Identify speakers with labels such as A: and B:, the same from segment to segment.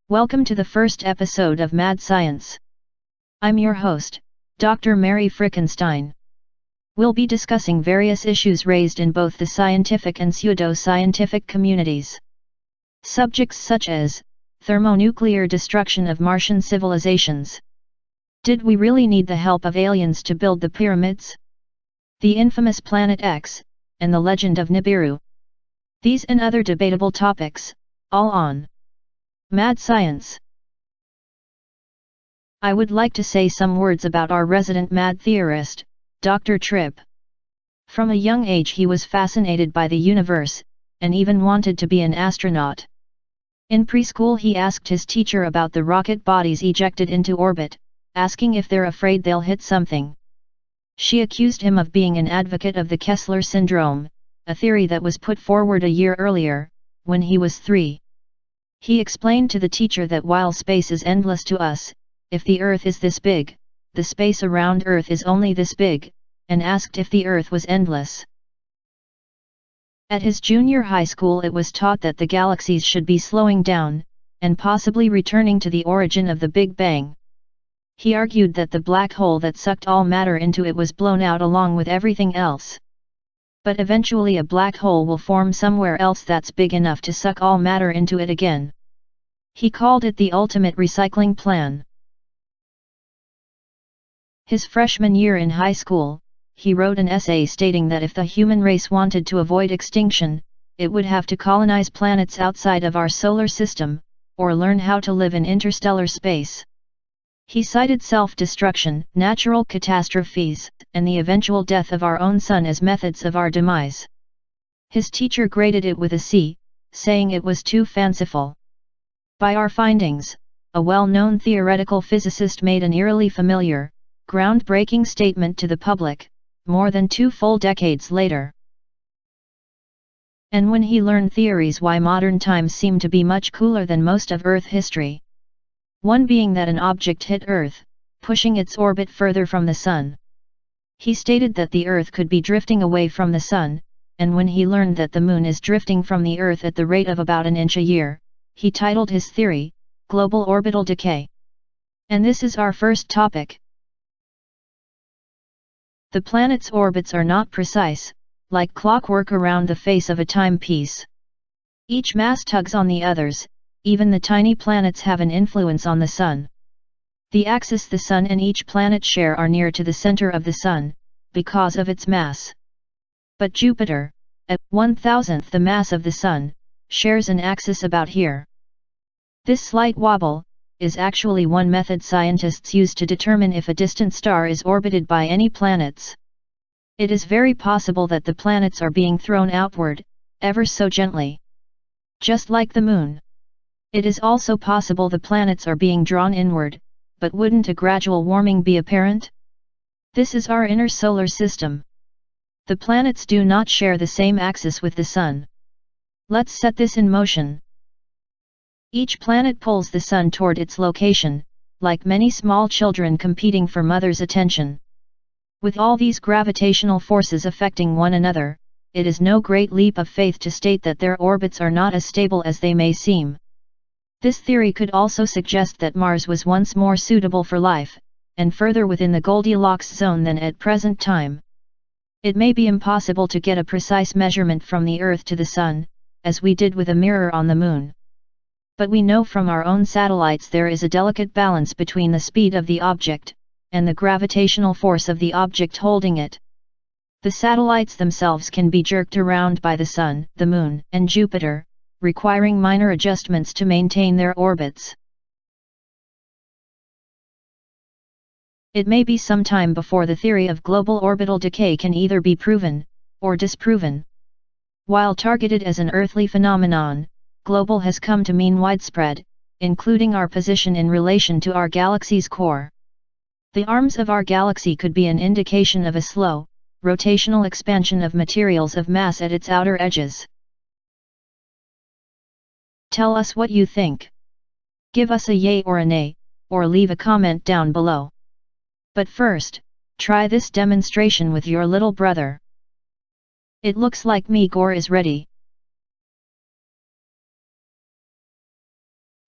A: Welcome to the first episode of Mad Science. I'm your host, Dr. Mary Frickenstein. We'll be discussing various issues raised in both the scientific and pseudo-scientific communities. Subjects such as thermonuclear destruction of Martian civilizations. Did we really need the help of aliens to build the pyramids? The infamous Planet X, and the legend of Nibiru. These and other debatable topics, all on Mad Science. I would like to say some words about our resident mad theorist, Dr. Tripp. From a young age he was fascinated by the universe, and even wanted to be an astronaut. In preschool he asked his teacher about the rocket bodies ejected into orbit, asking if they're afraid they'll hit something. She accused him of being an advocate of the Kessler syndrome, a theory that was put forward a year earlier, when he was 3. He explained to the teacher that while space is endless to us, if the Earth is this big, the space around Earth is only this big, and asked if the Earth was endless. At his junior high school it was taught that the galaxies should be slowing down, and possibly returning to the origin of the Big Bang. He argued that the black hole that sucked all matter into it was blown out along with everything else. But eventually a black hole will form somewhere else that's big enough to suck all matter into it again. He called it the ultimate recycling plan. His freshman year in high school, he wrote an essay stating that if the human race wanted to avoid extinction, it would have to colonize planets outside of our solar system, or learn how to live in interstellar space. He cited self-destruction, natural catastrophes, and the eventual death of our own sun as methods of our demise. His teacher graded it with a C, saying it was too fanciful. By our findings, a well-known theoretical physicist made an eerily familiar, groundbreaking statement to the public, more than 2 full decades later. And when he learned theories why modern times seem to be much cooler than most of Earth history. One being that an object hit Earth, pushing its orbit further from the Sun. He stated that the Earth could be drifting away from the Sun, and when he learned that the Moon is drifting from the Earth at the rate of about an inch a year, he titled his theory, Global Orbital Decay. And this is our first topic. The planet's orbits are not precise, like clockwork around the face of a timepiece. Each mass tugs on the others. Even the tiny planets have an influence on the Sun. The axis the Sun and each planet share are near to the center of the Sun, because of its mass. But Jupiter, at 1/1000th the mass of the Sun, shares an axis about here. This slight wobble is actually one method scientists use to determine if a distant star is orbited by any planets. It is very possible that the planets are being thrown outward, ever so gently. Just like the Moon. It is also possible the planets are being drawn inward, but wouldn't a gradual warming be apparent? This is our inner solar system. The planets do not share the same axis with the Sun. Let's set this in motion. Each planet pulls the Sun toward its location, like many small children competing for mother's attention. With all these gravitational forces affecting one another, it is no great leap of faith to state that their orbits are not as stable as they may seem. This theory could also suggest that Mars was once more suitable for life, and further within the Goldilocks zone than at present time. It may be impossible to get a precise measurement from the Earth to the Sun, as we did with a mirror on the Moon. But we know from our own satellites there is a delicate balance between the speed of the object, and the gravitational force of the object holding it. The satellites themselves can be jerked around by the Sun, the Moon, and Jupiter, requiring minor adjustments to maintain their orbits. It may be some time before the theory of global orbital decay can either be proven, or disproven. While targeted as an earthly phenomenon, global has come to mean widespread, including our position in relation to our galaxy's core. The arms of our galaxy could be an indication of a slow, rotational expansion of materials of mass at its outer edges. Tell us what you think. Give us a yay or a nay, or leave a comment down below. But first, try this demonstration with your little brother. It looks like Megor is ready.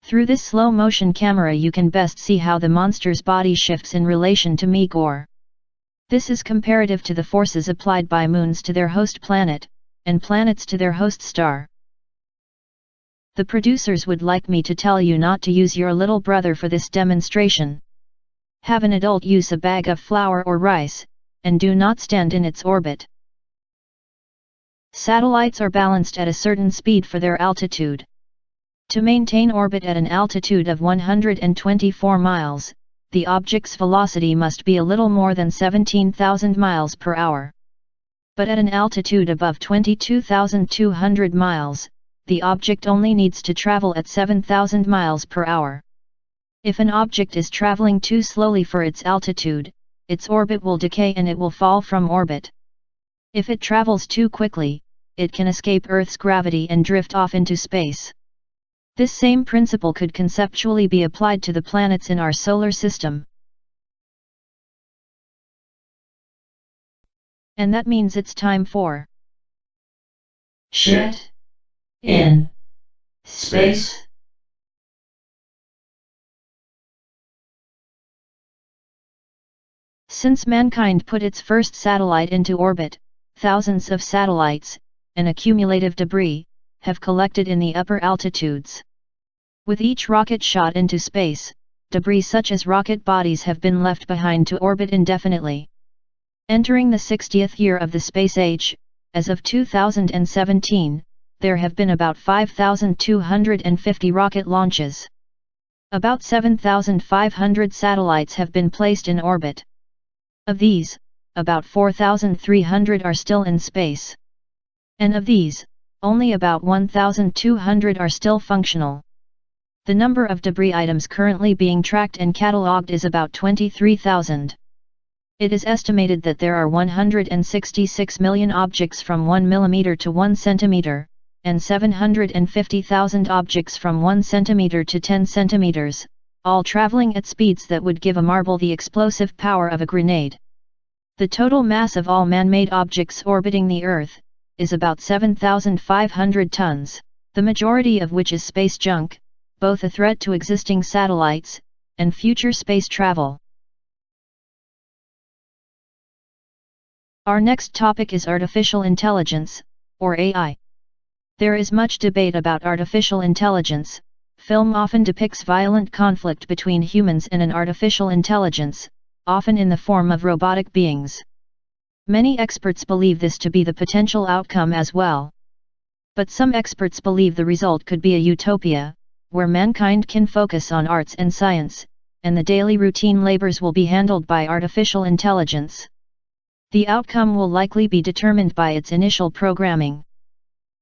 A: Through this slow-motion camera you can best see how the monster's body shifts in relation to Meteor. This is comparative to the forces applied by moons to their host planet, and planets to their host star. The producers would like me to tell you not to use your little brother for this demonstration. Have an adult use a bag of flour or rice, and do not stand in its orbit. Satellites are balanced at a certain speed for their altitude. To maintain orbit at an altitude of 124 miles, the object's velocity must be a little more than 17,000 miles per hour. But at an altitude above 22,200 miles, the object only needs to travel at 7,000 miles per hour. If an object is traveling too slowly for its altitude, its orbit will decay and it will fall from orbit. If it travels too quickly, it can escape Earth's gravity and drift off into space. This same principle could conceptually be applied to the planets in our solar system. And that means it's time for
B: shit in space.
A: Since mankind put its first satellite into orbit, thousands of satellites, and accumulative debris, have collected in the upper altitudes. With each rocket shot into space, debris such as rocket bodies have been left behind to orbit indefinitely. Entering the 60th year of the space age, as of 2017, there have been about 5,250 rocket launches. About 7,500 satellites have been placed in orbit. Of these, about 4,300 are still in space. And of these, only about 1,200 are still functional. The number of debris items currently being tracked and catalogued is about 23,000. It is estimated that there are 166 million objects from 1 mm to 1 cm, and 750,000 objects from 1 cm to 10 cm, all traveling at speeds that would give a marble the explosive power of a grenade. The total mass of all man-made objects orbiting the Earth is about 7,500 tons, the majority of which is space junk, both a threat to existing satellites and future space travel. Our next topic is artificial intelligence, or AI. There is much debate about artificial intelligence. Film often depicts violent conflict between humans and an artificial intelligence, often in the form of robotic beings. Many experts believe this to be the potential outcome as well. But some experts believe the result could be a utopia, where mankind can focus on arts and science, and the daily routine labors will be handled by artificial intelligence. The outcome will likely be determined by its initial programming.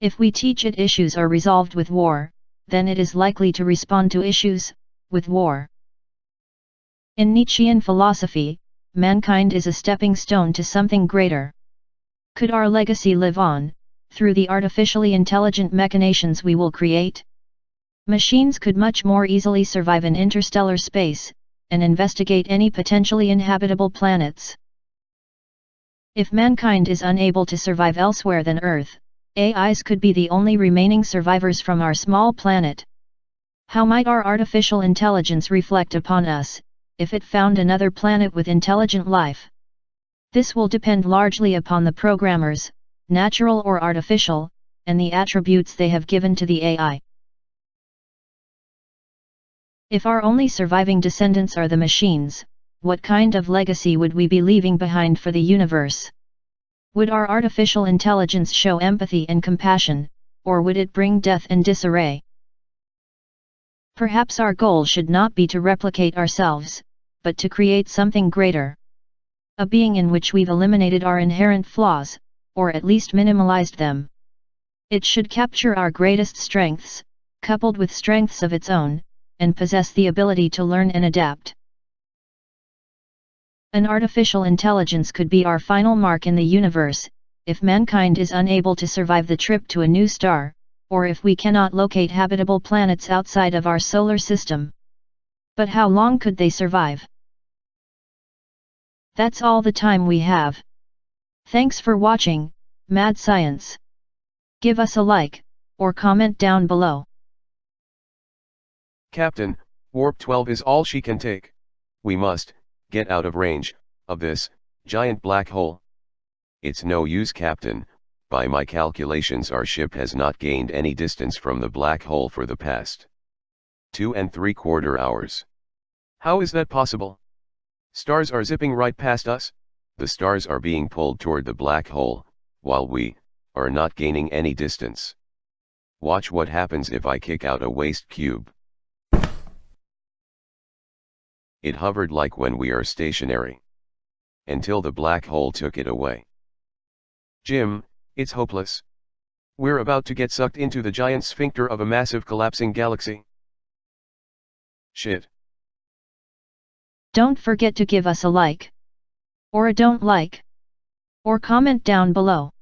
A: If we teach it issues are resolved with war, then it is likely to respond to issues with war. In Nietzschean philosophy, mankind is a stepping stone to something greater. Could our legacy live on, through the artificially intelligent machinations we will create? Machines could much more easily survive in interstellar space, and investigate any potentially inhabitable planets. If mankind is unable to survive elsewhere than Earth, AIs could be the only remaining survivors from our small planet. How might our artificial intelligence reflect upon us, if it found another planet with intelligent life? This will depend largely upon the programmers, natural or artificial, and the attributes they have given to the AI. If our only surviving descendants are the machines, what kind of legacy would we be leaving behind for the universe? Would our artificial intelligence show empathy and compassion, or would it bring death and disarray? Perhaps our goal should not be to replicate ourselves, but to create something greater. A being in which we've eliminated our inherent flaws, or at least minimalized them. It should capture our greatest strengths, coupled with strengths of its own, and possess the ability to learn and adapt. An artificial intelligence could be our final mark in the universe, if mankind is unable to survive the trip to a new star, or if we cannot locate habitable planets outside of our solar system. But how long could they survive? That's all the time we have. Thanks for watching, Mad Science. Give us a like, or comment down below.
C: Captain, warp 12 is all she can take. We must get out of range of this giant black hole. It's no use, Captain. By my calculations, our ship has not gained any distance from the black hole for the past 2.75 hours. How is that possible? Stars are zipping right past us. The stars are being pulled toward the black hole, while we are not gaining any distance. Watch what happens if I kick out a waste cube. It hovered like when we are stationary, until the black hole took it away. Jim, it's hopeless. We're about to get sucked into the giant sphincter of a massive collapsing galaxy. Shit.
A: Don't forget to give us a like, or a don't like, or comment down below.